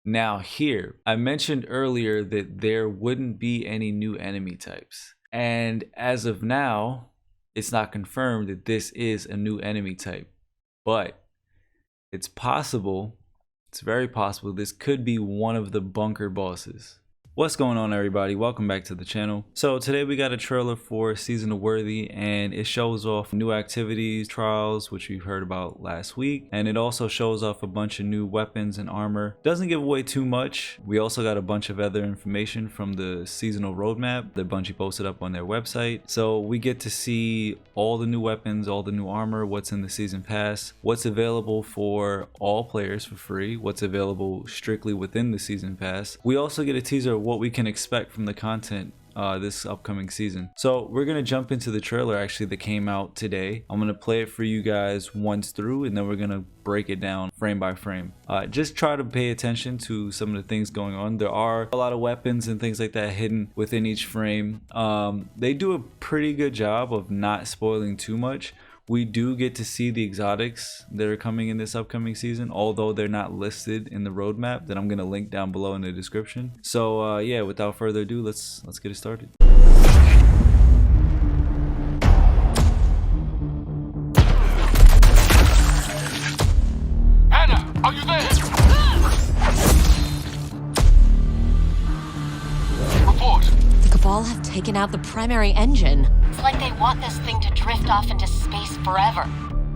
Now here, I mentioned earlier that there wouldn't be any new enemy types. And as of now, it's not confirmed that this is a new enemy type. But it's possible, it's very possible, this could be one of the bunker bosses. What's going on, everybody? Welcome back to the channel. So today we got a trailer for Season of Worthy, and it shows off new activities, trials, which we heard about last week, and it also shows off a bunch of new weapons and armor. Doesn't give away too much. We also got a bunch of other information from the seasonal roadmap that Bungie posted up on their website. So we get to see all the new weapons, all the new armor, what's in the season pass, what's available for all players for free, what's available strictly within the season pass. We also get a teaser of what we can expect from the content this upcoming season. So we're gonna jump into the trailer actually that came out today. I'm gonna play it for you guys once through, and then we're gonna break it down frame by frame. Just try to pay attention to some of the things going on. There are a lot of weapons and things like that hidden within each frame. They do a pretty good job of not spoiling too much. We do get to see the exotics that are coming in this upcoming season, although they're not listed in the roadmap that I'm going to link down below in the description. So yeah, without further ado, let's get it started. Anna, are you there? Report. The Cabal have taken out the primary engine. It's like they want this thing to drift off into space forever.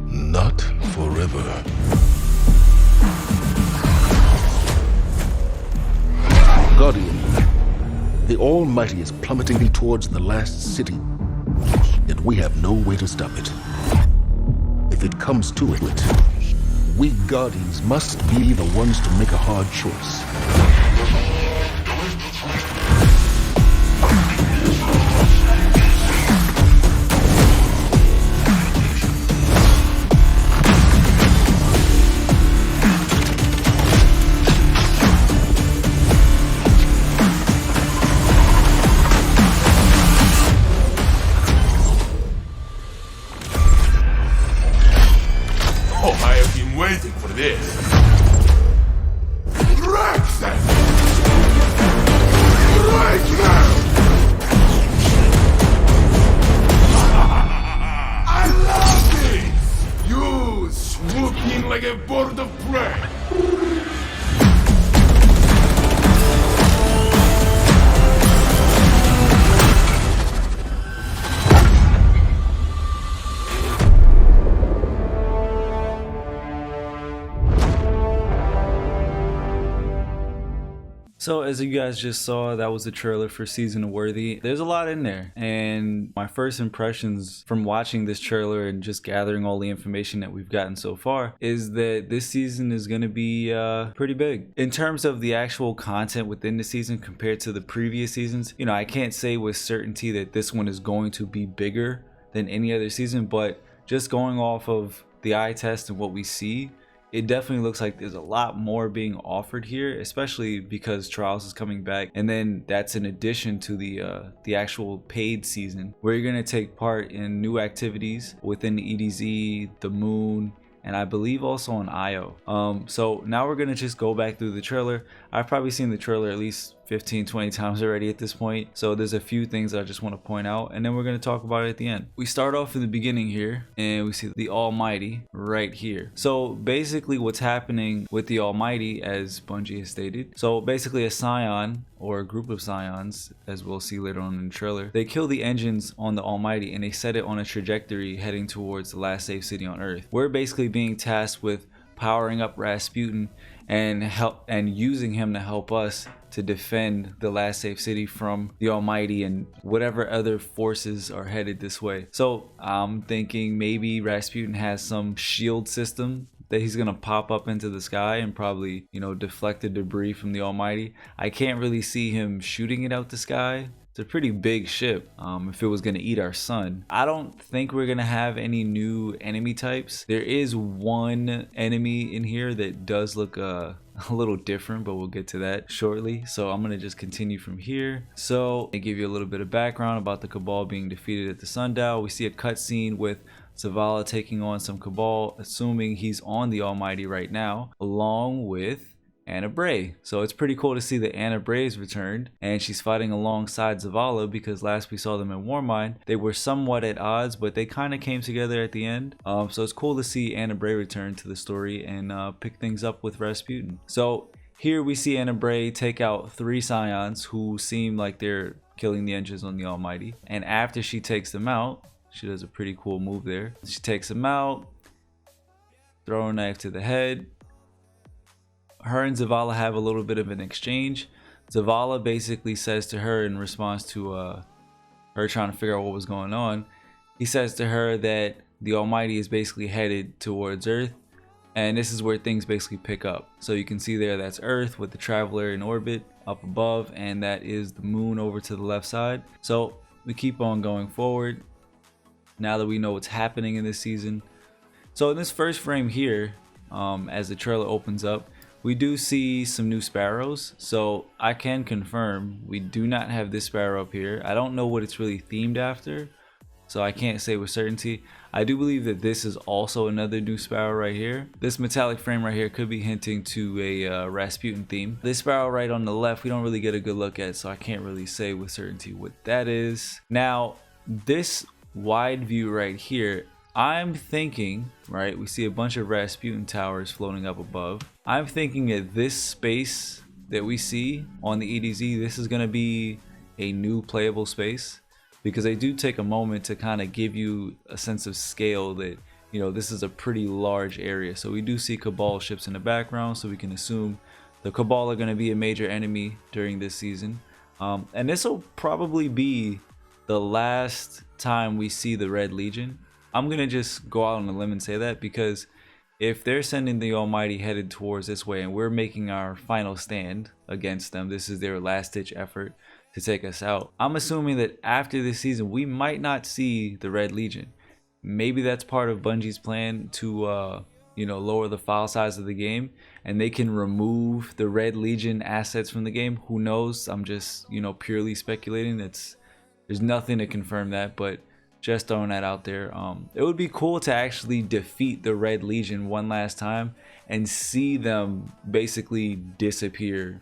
Not forever. Guardian, the Almighty is plummeting towards the last city, yet we have no way to stop it. If it comes to it, we Guardians must be the ones to make a hard choice. Oh, I have been waiting for this. Wreck them! Right now! I love this! You swoop in like a bird of prey. So as you guys just saw, that was the trailer for Season of Worthy. There's a lot in there, and my first impressions from watching this trailer and just gathering all the information that we've gotten so far is that this season is going to be pretty big. In terms of the actual content within the season compared to the previous seasons, you know, I can't say with certainty that this one is going to be bigger than any other season, but just going off of the eye test and what we see, it definitely looks like there's a lot more being offered here, especially because Trials is coming back, and then that's in addition to the actual paid season where you're gonna take part in new activities within the EDZ, the Moon, and I believe also on IO. So now we're gonna just go back through the trailer. I've probably seen the trailer at least 15-20 times already at this point, so there's a few things that I just want to point out, and then we're going to talk about it at the end. We start off in the beginning here, and we see the Almighty right here. So basically what's happening with the Almighty, as Bungie has stated, so basically a Scion, or a group of Scions, as we'll see later on in the trailer, they kill the engines on the Almighty and they set it on a trajectory heading towards the last safe city on Earth. We're basically being tasked with powering up Rasputin and using him to help us to defend the last safe city from the Almighty and whatever other forces are headed this way. So I'm thinking maybe Rasputin has some shield system that he's gonna pop up into the sky and probably, you know, deflect the debris from the Almighty. I can't really see him shooting it out the sky. It's a pretty big ship if it was going to eat our sun. I don't think we're going to have any new enemy types. There is one enemy in here that does look a little different, but we'll get to that shortly. So I'm going to just continue from here. So they give you a little bit of background about the Cabal being defeated at the sundial. We see a cutscene with Zavala taking on some Cabal, assuming he's on the Almighty right now, along with Anna Bray. So it's pretty cool to see that Anna Bray's returned, and she's fighting alongside Zavala, because last we saw them in Warmind, they were somewhat at odds, but they kind of came together at the end. So it's cool to see Anna Bray return to the story and pick things up with Rasputin. So here we see Anna Bray take out 3 Scions who seem like they're killing the engines on the Almighty. And after she takes them out, she does a pretty cool move there. She takes them out, throw a knife to the head. Her and Zavala have a little bit of an exchange. Zavala basically says to her, in response to her trying to figure out what was going on, he says to her that the Almighty is basically headed towards Earth, and this is where things basically pick up. So you can see there, that's Earth with the Traveler in orbit up above, and that is the moon over to the left side. So we keep on going forward now that we know what's happening in this season. So in this first frame here, as the trailer opens up, we do see some new sparrows. So I can confirm we do not have this sparrow up here. I don't know what it's really themed after, so I can't say with certainty. I do believe that this is also another new sparrow right here. This metallic frame right here could be hinting to a Rasputin theme. This sparrow right on the left, we don't really get a good look at, so I can't really say with certainty what that is. Now, this wide view right here, I'm thinking, right, we see a bunch of Rasputin towers floating up above. I'm thinking that this space that we see on the EDZ, this is going to be a new playable space, because they do take a moment to kind of give you a sense of scale that, you know, this is a pretty large area. So we do see Cabal ships in the background, so we can assume the Cabal are going to be a major enemy during this season. And this will probably be the last time we see the Red Legion. I'm going to just go out on a limb and say that, because if they're sending the Almighty headed towards this way and we're making our final stand against them, this is their last ditch effort to take us out, I'm assuming that after this season we might not see the Red Legion. Maybe that's part of Bungie's plan to you know, lower the file size of the game, and they can remove the Red Legion assets from the game. Who knows? I'm just, you know, purely speculating. There's nothing to confirm that, but just throwing that out there. It would be cool to actually defeat the Red Legion one last time and see them basically disappear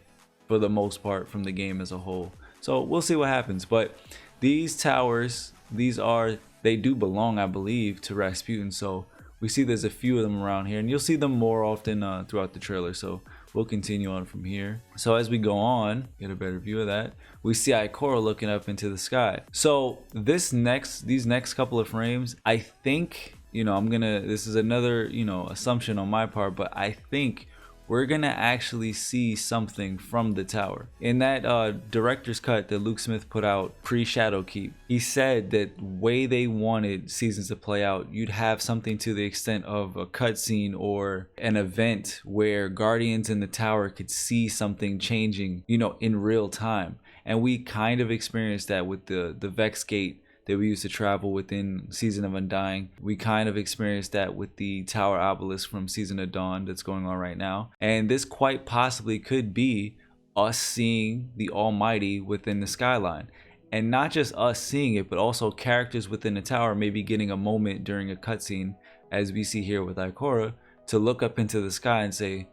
for the most part from the game as a whole. So we'll see what happens. But these towers, they do belong, I believe, to Rasputin. So we see there's a few of them around here, and you'll see them more often throughout the trailer. So we'll continue on from here. So as we go on, get a better view of that, we see Ikora looking up into the sky. So these next couple of frames, I think, you know, this is another, you know, assumption on my part, but I think we're gonna actually see something from the tower. In that director's cut that Luke Smith put out pre-Shadowkeep, he said that the way they wanted seasons to play out, you'd have something to the extent of a cutscene or an event where Guardians in the tower could see something changing, you know, in real time. And we kind of experienced that with the Vex Gate that we used to travel within Season of Undying. We kind of experienced that with the Tower Obelisk from Season of Dawn that's going on right now. And this quite possibly could be us seeing the Almighty within the skyline. And not just us seeing it, but also characters within the tower maybe getting a moment during a cutscene, as we see here with Ikora, to look up into the sky and say,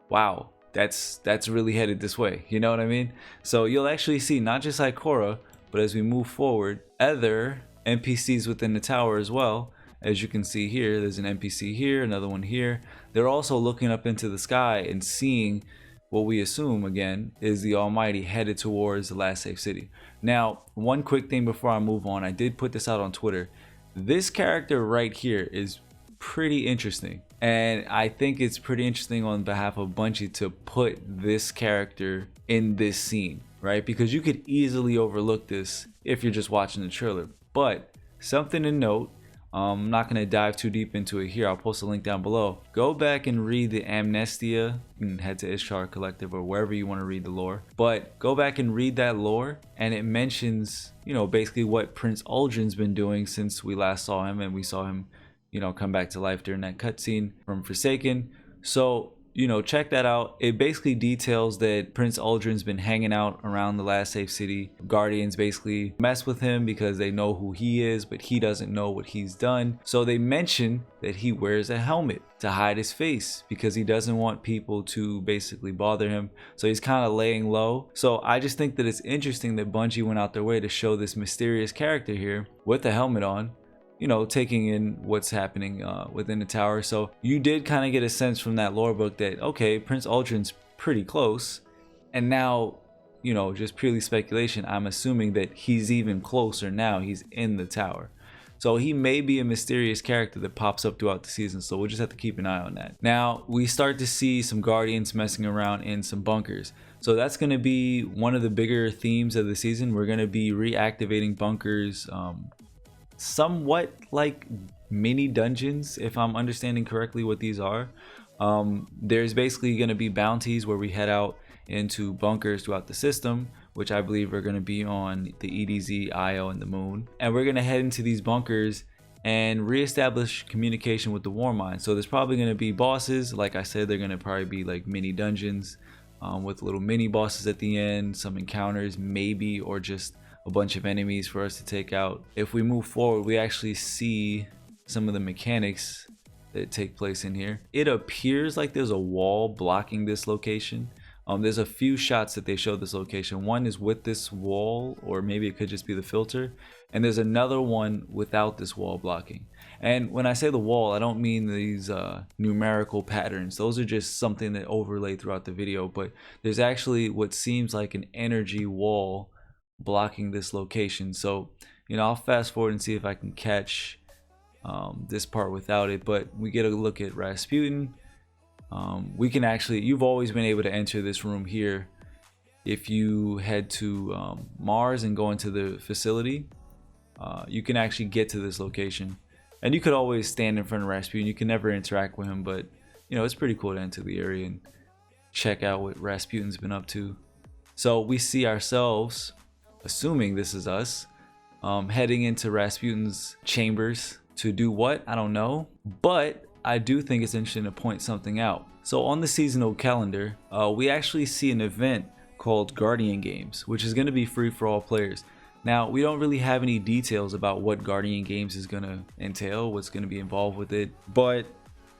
wow, that's really headed this way. You know what I mean? So you'll actually see not just Ikora, but as we move forward, other NPCs within the tower as well. As you can see here, there's an NPC here, another one here. They're also looking up into the sky and seeing what we assume, again, is the Almighty headed towards the last safe city. Now, one quick thing before I move on, I did put this out on Twitter. This character right here is pretty interesting. And I think it's pretty interesting on behalf of Bungie to put this character in this scene, right? Because you could easily overlook this if you're just watching the trailer. But something to note, I'm not going to dive too deep into it here. I'll post a link down below. Go back and read the Amnestia. You can head to Ishtar Collective or wherever you want to read the lore. But go back and read that lore, and it mentions, you know, basically what Prince Uldren's been doing since we last saw him, and we saw him, you know, come back to life during that cutscene from Forsaken. So you know, check that out. It basically details that Prince Uldren's been hanging out around the last safe city. Guardians basically mess with him because they know who he is, but he doesn't know what he's done. So they mention that he wears a helmet to hide his face because he doesn't want people to basically bother him. So he's kind of laying low. So I just think that it's interesting that Bungie went out their way to show this mysterious character here with a helmet on, you know, taking in what's happening within the tower. So you did kind of get a sense from that lore book that, okay, Prince Uldren's pretty close. And now, you know, just purely speculation, I'm assuming that he's even closer now. He's in the tower. So he may be a mysterious character that pops up throughout the season. So we'll just have to keep an eye on that. Now, we start to see some Guardians messing around in some bunkers. So that's going to be one of the bigger themes of the season. We're going to be reactivating bunkers, somewhat like mini dungeons, if I'm understanding correctly what these are. There's basically going to be bounties where we head out into bunkers throughout the system, which I believe are going to be on the EDZ, IO, and the moon. And we're going to head into these bunkers and reestablish communication with the Warmind. So there's probably going to be bosses. Like I said, they're going to probably be like mini dungeons with little mini bosses at the end, some encounters maybe, or just a bunch of enemies for us to take out. If we move forward, we actually see some of the mechanics that take place in here. It appears like there's a wall blocking this location. There's a few shots that they show this location. One is with this wall, or maybe it could just be the filter. And there's another one without this wall blocking. And when I say the wall, I don't mean these numerical patterns. Those are just something that overlay throughout the video. But there's actually what seems like an energy wall blocking this location. So, you know, I'll fast forward and see if I can catch this part without it. But we get a look at Rasputin. We can actually, you've always been able to enter this room here. If you head to Mars and go into the facility, you can actually get to this location. And you could always stand in front of Rasputin. You can never interact with him, but you know, it's pretty cool to enter the area and check out what Rasputin's been up to. So we see ourselves, assuming this is us, heading into Rasputin's chambers to do what? I don't know, but I do think it's interesting to point something out. So on the seasonal calendar, we actually see an event called Guardian Games, which is going to be free for all players. Now, we don't really have any details about what Guardian Games is going to entail, what's going to be involved with it, but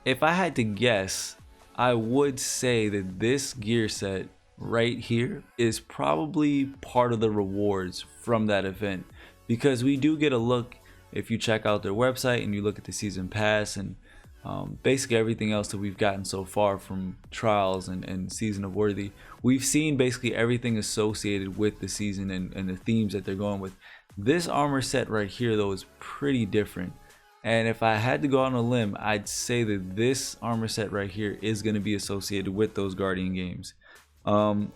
if I had to guess, I would say that this gear set right here is probably part of the rewards from that event, because we do get a look, if you check out their website and you look at the season pass and basically everything else that we've gotten so far from Trials and Season of Worthy, we've seen basically everything associated with the season and the themes that they're going with. This armor set right here though is pretty different, and if I had to go out on a limb, I'd say that this armor set right here is going to be associated with those Guardian Games.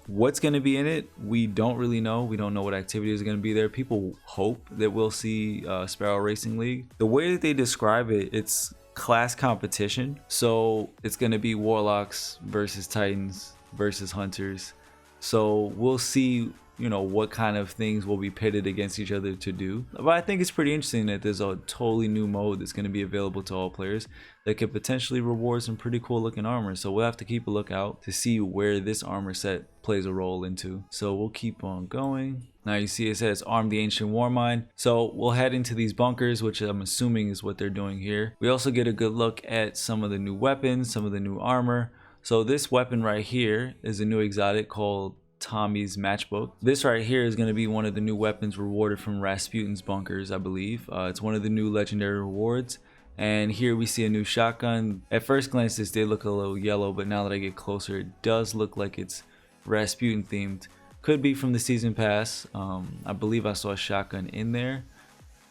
What's going to be in it, we don't really know. We don't know what activities are going to be there. People hope that we'll see Sparrow Racing League. The way that they describe it, it's class competition, so it's going to be Warlocks versus Titans versus Hunters. So we'll see, you know, what kind of things will be pitted against each other to do. But I think it's pretty interesting that there's a totally new mode that's going to be available to all players that could potentially reward some pretty cool looking armor. So we'll have to keep a lookout to see where this armor set plays a role into. So we'll keep on going. Now you see it says arm the ancient Warmind. So we'll head into these bunkers, which I'm assuming is what they're doing here. We also get a good look at some of the new weapons, some of the new armor. So this weapon right here is a new exotic called Tommy's Matchbook. This right here is going to be one of the new weapons rewarded from Rasputin's bunkers, I believe. It's one of the new legendary rewards. And here we see a new shotgun. At first glance this did look a little yellow, but now that I get closer it does look like it's Rasputin themed. Could be from the season pass. I believe I saw a shotgun in there.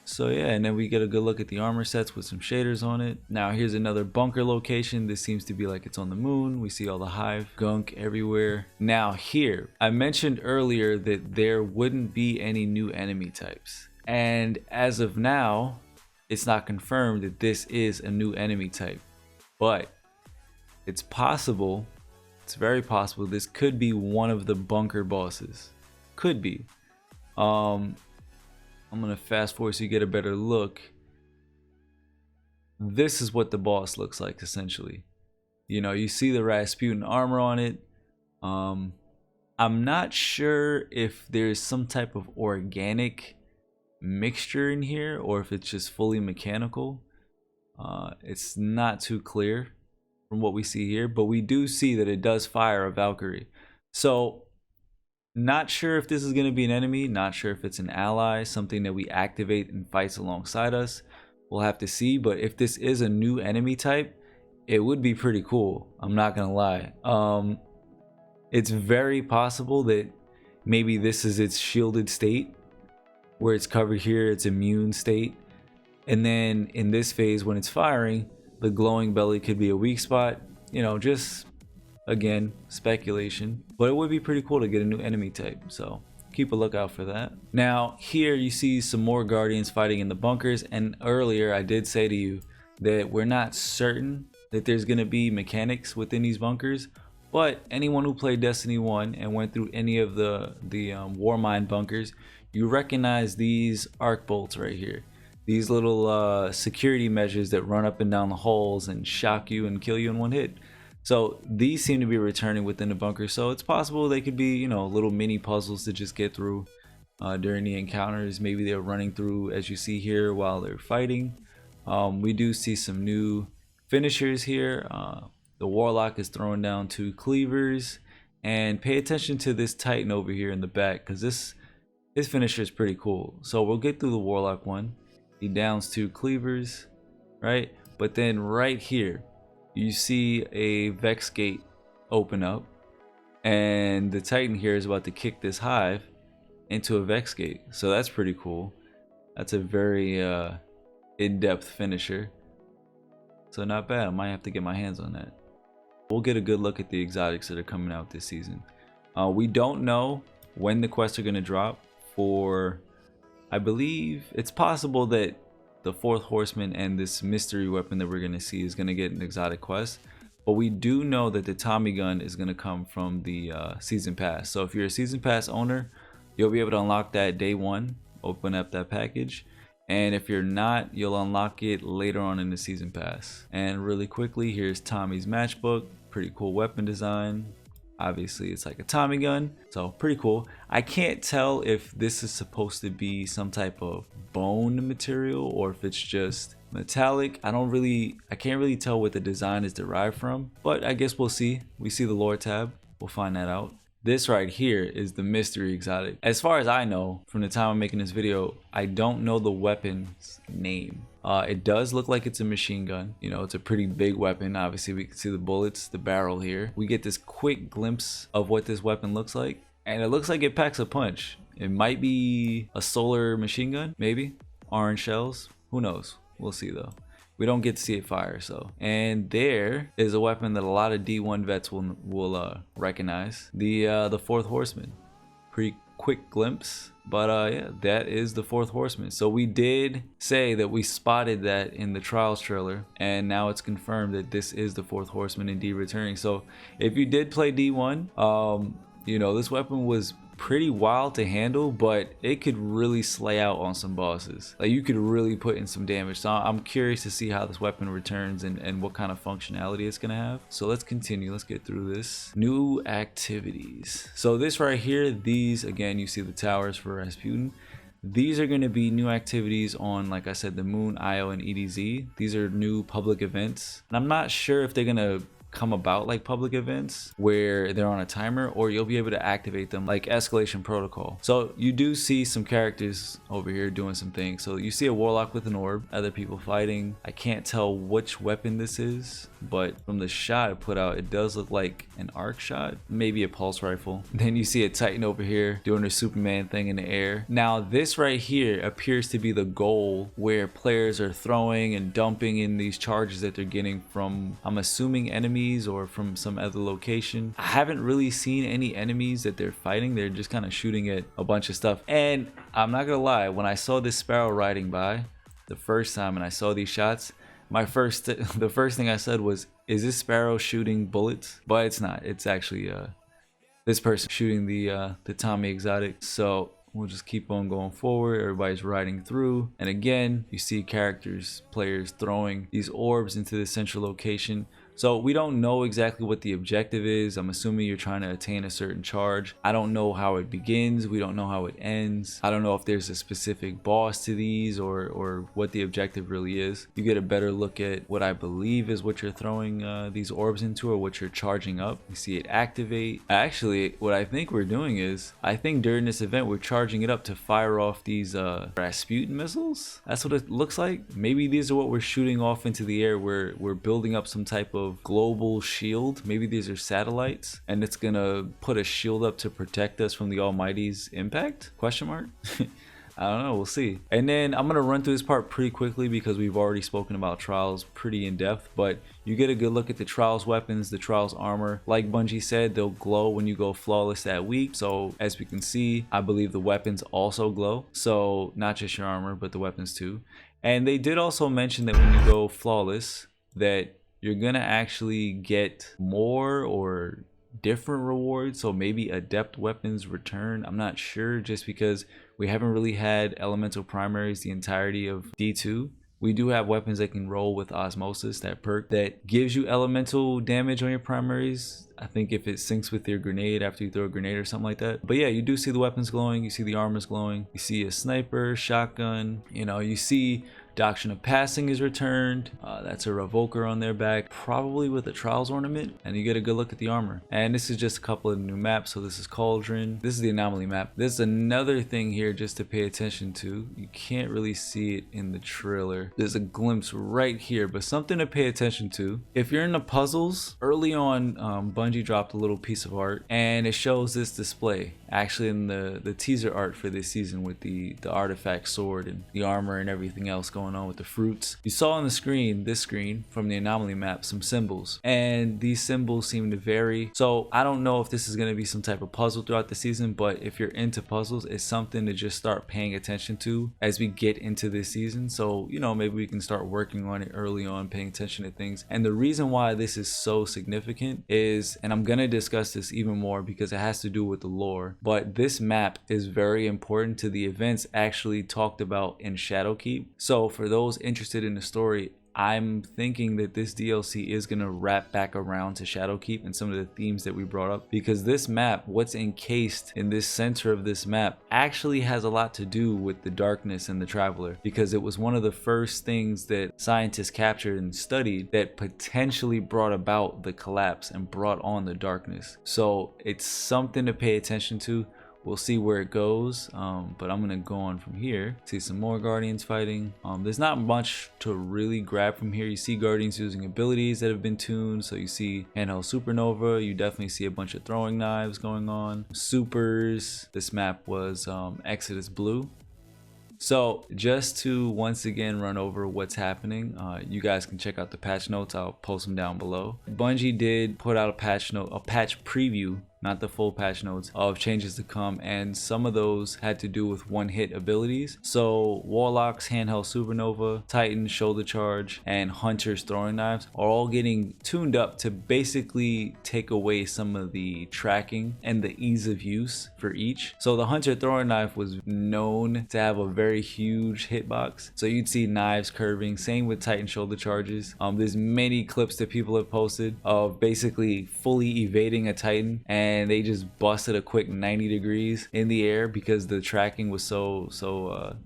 So yeah, and then we get a good look at the armor sets with some shaders on it. Now here's another bunker location. This seems to be like it's on the moon. We see all the hive gunk everywhere. Now here, I mentioned earlier that there wouldn't be any new enemy types. And as of now, it's not confirmed that this is a new enemy type. But it's possible, it's very possible, this could be one of the bunker bosses. Could be. I'm going to fast forward so you get a better look. This is what the boss looks like essentially. You know, you see the Rasputin armor on it. I'm not sure if there's some type of organic mixture in here or if it's just fully mechanical. It's not too clear from what we see here, but we do see that it does fire a Valkyrie. So not sure if this is going to be an enemy, not sure if it's an ally, something that we activate and fights alongside us. We'll have to see, but if this is a new enemy type, it would be pretty cool. I'm not gonna lie. It's very possible that maybe this is its shielded state, where it's covered here, its immune state. And then in this phase, when it's firing, the glowing belly could be a weak spot. You know, just, again, speculation. But it would be pretty cool to get a new enemy type, so keep a lookout for that. Now, here you see some more Guardians fighting in the bunkers, and earlier I did say to you that we're not certain that there's going to be mechanics within these bunkers, but anyone who played Destiny 1 and went through any of the Warmind bunkers, you recognize these arc bolts right here. These little security measures that run up and down the holes and shock you and kill you in one hit. So these seem to be returning within the bunker, so it's possible they could be, you know, little mini puzzles to just get through during the encounters. Maybe they're running through, as you see here, while they're fighting. We do see some new finishers here. The Warlock is throwing down 2 cleavers, and pay attention to this Titan over here in the back, because his finisher is pretty cool. So we'll get through the Warlock one. He downs 2 cleavers, right? But then right here you see a Vex gate open up, and the Titan here is about to kick this hive into a Vex gate. So that's pretty cool. That's a very in-depth finisher. So not bad. I might have to get my hands on that. We'll get a good look at the exotics that are coming out this season. We don't know when the quests are going to drop for, I believe it's possible that the 4th Horseman and this mystery weapon that we're going to see is going to get an exotic quest. But we do know that the Tommy gun is going to come from the season pass. So if you're a season pass owner, you'll be able to unlock that day 1, open up that package. And if you're not, you'll unlock it later on in the season pass. And really quickly, here's Tommy's matchbook. Pretty cool weapon design. Obviously it's like a Tommy gun, so pretty cool. I can't tell if this is supposed to be some type of bone material or if it's just metallic. I can't really tell what the design is derived from, but I guess we'll see. We see the lore tab, we'll find that out. This right here is the mystery exotic. As far as I know, from the time I'm making this video, I don't know the weapon's name. It does look like it's a machine gun. You know, it's a pretty big weapon. Obviously, we can see the bullets, the barrel here. We get this quick glimpse of what this weapon looks like, and it looks like it packs a punch. It might be a solar machine gun, maybe. Orange shells, who knows? We'll see though. We don't get to see it fire, so. And there is a weapon that a lot of D1 vets will recognize. The 4th Horseman. Pretty quick glimpse, but yeah, that is the 4th Horseman. So we did say that we spotted that in the Trials trailer, and now it's confirmed that this is the 4th Horseman indeed returning. So if you did play D1, you know, this weapon was pretty wild to handle, but it could really slay out on some bosses. Like, you could really put in some damage. So I'm curious to see how this weapon returns and what kind of functionality it's gonna have. So let's continue. Let's get through this. New activities. So this right here, these, again, you see the towers for Rasputin. These are going to be new activities on, like I said, the Moon, Io, and EDZ. These are new public events, and I'm not sure if they're gonna come about like public events where they're on a timer, or you'll be able to activate them like escalation protocol. So you do see some characters over here doing some things. So you see a warlock with an orb, other people fighting. I can't tell which weapon this is, but from the shot I put out, it does look like an arc shot, maybe a pulse rifle. Then you see a Titan over here doing a Superman thing in the air. Now this right here appears to be the goal, where players are throwing and dumping in these charges that they're getting from, I'm assuming, enemies or from some other location. I haven't really seen any enemies that they're fighting. They're just kind of shooting at a bunch of stuff. And I'm not gonna lie, when I saw this sparrow riding by the first time and I saw these shots, the first thing I said was, is this sparrow shooting bullets? But it's not. It's actually this person shooting the Tommy exotic. So we'll just keep on going forward. Everybody's riding through, and again you see characters, players throwing these orbs into the central location. So we don't know exactly what the objective is. I'm assuming you're trying to attain a certain charge. I don't know how it begins. We don't know how it ends. I don't know if there's a specific boss to these or what the objective really is. You get a better look at what I believe is what you're throwing these orbs into, or what you're charging up. You see it activate. Actually, what I think we're doing is, I think during this event we're charging it up to fire off these Rasputin missiles. That's what it looks like. Maybe these are what we're shooting off into the air. We're building up some type of global shield. Maybe these are satellites, and it's gonna put a shield up to protect us from the Almighty's impact? Question mark? I don't know, we'll see. And then I'm gonna run through this part pretty quickly because we've already spoken about Trials pretty in depth, but you get a good look at the Trials weapons, the Trials armor. Like Bungie said, they'll glow when you go flawless that week. So as we can see, I believe the weapons also glow. So not just your armor, but the weapons too. And they did also mention that when you go flawless, that you're gonna actually get more or different rewards. So maybe adept weapons return. I'm not sure, just because we haven't really had elemental primaries the entirety of D2. We do have weapons that can roll with osmosis, that perk that gives you elemental damage on your primaries. I think if it syncs with your grenade after you throw a grenade or something like that. But yeah, you do see the weapons glowing, you see the armors glowing, you see a sniper, shotgun, you know, you see Doctrine of Passing is returned. That's a revoker on their back, probably with a Trials ornament, and you get a good look at the armor. And this is just a couple of new maps. So this is Cauldron. This is the Anomaly map. There's another thing here just to pay attention to. You can't really see it in the trailer. There's a glimpse right here, but something to pay attention to. If you're in the puzzles, early on, Bungie dropped a little piece of art, and it shows this display. Actually, in the teaser art for this season, with the artifact sword and the armor and everything else going on with the fruits. You saw on the screen, this screen from the Anomaly map, some symbols, and these symbols seem to vary. So I don't know if this is going to be some type of puzzle throughout the season, but if you're into puzzles, it's something to just start paying attention to as we get into this season. So, you know, maybe we can start working on it early on, paying attention to things. And the reason why this is so significant is, and I'm going to discuss this even more because it has to do with the lore, but this map is very important to the events actually talked about in Shadowkeep. So for those interested in the story, I'm thinking that this DLC is going to wrap back around to Shadowkeep and some of the themes that we brought up, because this map, what's encased in this center of this map, actually has a lot to do with the darkness and the Traveler, because it was one of the first things that scientists captured and studied that potentially brought about the collapse and brought on the darkness. So it's something to pay attention to. We'll see where it goes, but I'm gonna go on from here. See some more Guardians fighting. There's not much to really grab from here. You see Guardians using abilities that have been tuned. So you see handheld supernova. You definitely see a bunch of throwing knives going on. Supers. This map was Exodus Blue. So just to once again run over what's happening, you guys can check out the patch notes. I'll post them down below. Bungie did put out a patch preview, not the full patch notes, of changes to come, and some of those had to do with one-hit abilities. So Warlock's handheld supernova, Titan's shoulder charge, and Hunter's throwing knives are all getting tuned up to basically take away some of the tracking and the ease of use for each. So the Hunter throwing knife was known to have a very huge hitbox, so you'd see knives curving. Same with Titan shoulder charges. There's many clips that people have posted of basically fully evading a Titan, and they just busted a quick 90 degrees in the air because the tracking was so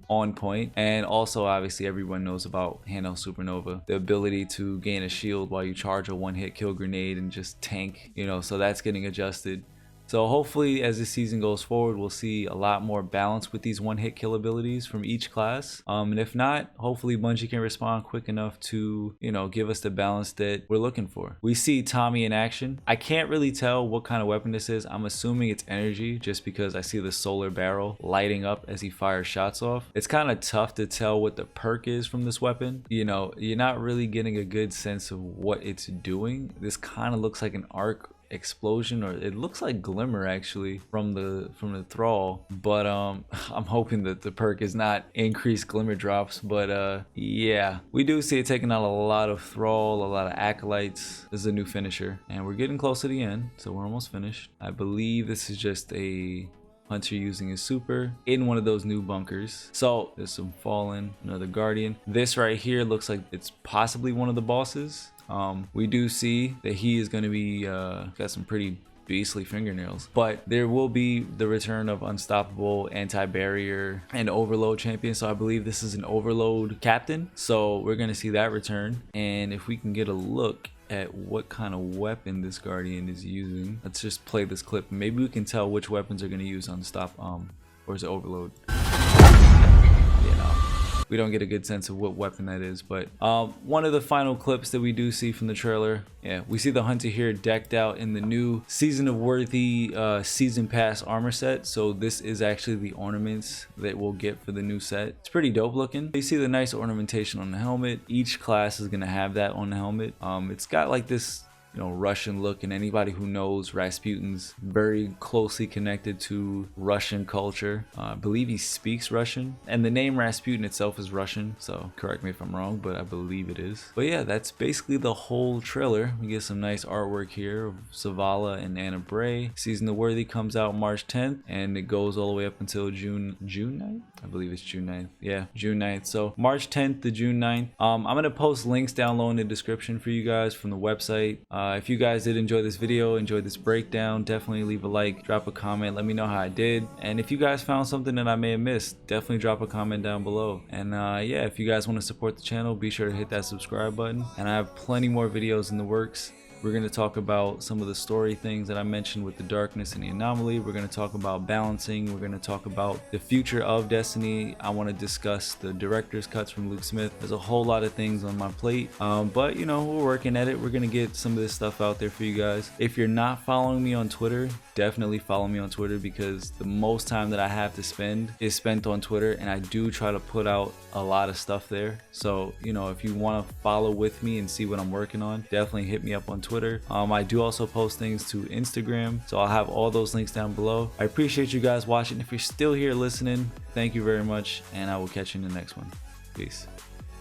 on point. And also, obviously, everyone knows about handheld supernova, the ability to gain a shield while you charge a one-hit kill grenade and just tank, you know, so that's getting adjusted. So hopefully as the season goes forward, we'll see a lot more balance with these one-hit kill abilities from each class. And if not, hopefully Bungie can respond quick enough to, you know, give us the balance that we're looking for. We see Tommy in action. I can't really tell what kind of weapon this is. I'm assuming it's energy, just because I see the solar barrel lighting up as he fires shots off. It's kind of tough to tell what the perk is from this weapon. You know, you're not really getting a good sense of what it's doing. This kind of looks like an arc explosion, or it looks like glimmer actually from the thrall, but I'm hoping that the perk is not increased glimmer drops. But yeah, we do see it taking out a lot of thrall, a lot of acolytes. This is a new finisher, and we're getting close to the end, so we're almost finished. I believe this is just a Hunter using his super in one of those new bunkers. So there's some fallen, another guardian. This right here looks like it's possibly one of the bosses. We do see that he is going to be got some pretty beastly fingernails, but there will be the return of unstoppable, anti-barrier, and overload champion. So I believe this is an overload captain, so we're going to see that return. And if we can get a look at what kind of weapon this guardian is using, let's just play this clip. Maybe we can tell which weapons are going to use or is it overload? You know, we don't get a good sense of what weapon that is. But one of the final clips that we do see from the trailer, yeah, we see the hunter here decked out in the new Season of Worthy season pass armor set. So this is actually the ornaments that we'll get for the new set. It's pretty dope looking. You see the nice ornamentation on the helmet. Each class is gonna have that on the helmet. It's got like this, you know, Russian look, and anybody who knows Rasputin's very closely connected to Russian culture. I believe he speaks Russian, and the name Rasputin itself is Russian, so correct me if I'm wrong, but I believe it is. But yeah, that's basically the whole trailer. We get some nice artwork here of Zavala and Anna Bray. Season of Worthy comes out March 10th, and it goes all the way up until June 9th? I believe it's June 9th. Yeah, June 9th. So March 10th to June 9th. I'm gonna post links down low in the description for you guys from the website. If you guys did enjoy this video, enjoyed this breakdown, definitely leave a like, drop a comment, let me know how I did. And if you guys found something that I may have missed, definitely drop a comment down below. And yeah, if you guys want to support the channel, be sure to hit that subscribe button. And I have plenty more videos in the works. We're going to talk about some of the story things that I mentioned with the darkness and the anomaly. We're going to talk about balancing. We're going to talk about the future of Destiny. I want to discuss the director's cuts from Luke Smith. There's a whole lot of things on my plate, but you know, we're working at it. We're going to get some of this stuff out there for you guys. If you're not following me on Twitter, definitely follow me on Twitter, because the most time that I have to spend is spent on Twitter, and I do try to put out a lot of stuff there. So, you know, if you want to follow with me and see what I'm working on, definitely hit me up on Twitter. I do also post things to Instagram, so I'll have all those links down below. I appreciate you guys watching. If you're still here listening, thank you very much, and I will catch you in the next one. Peace.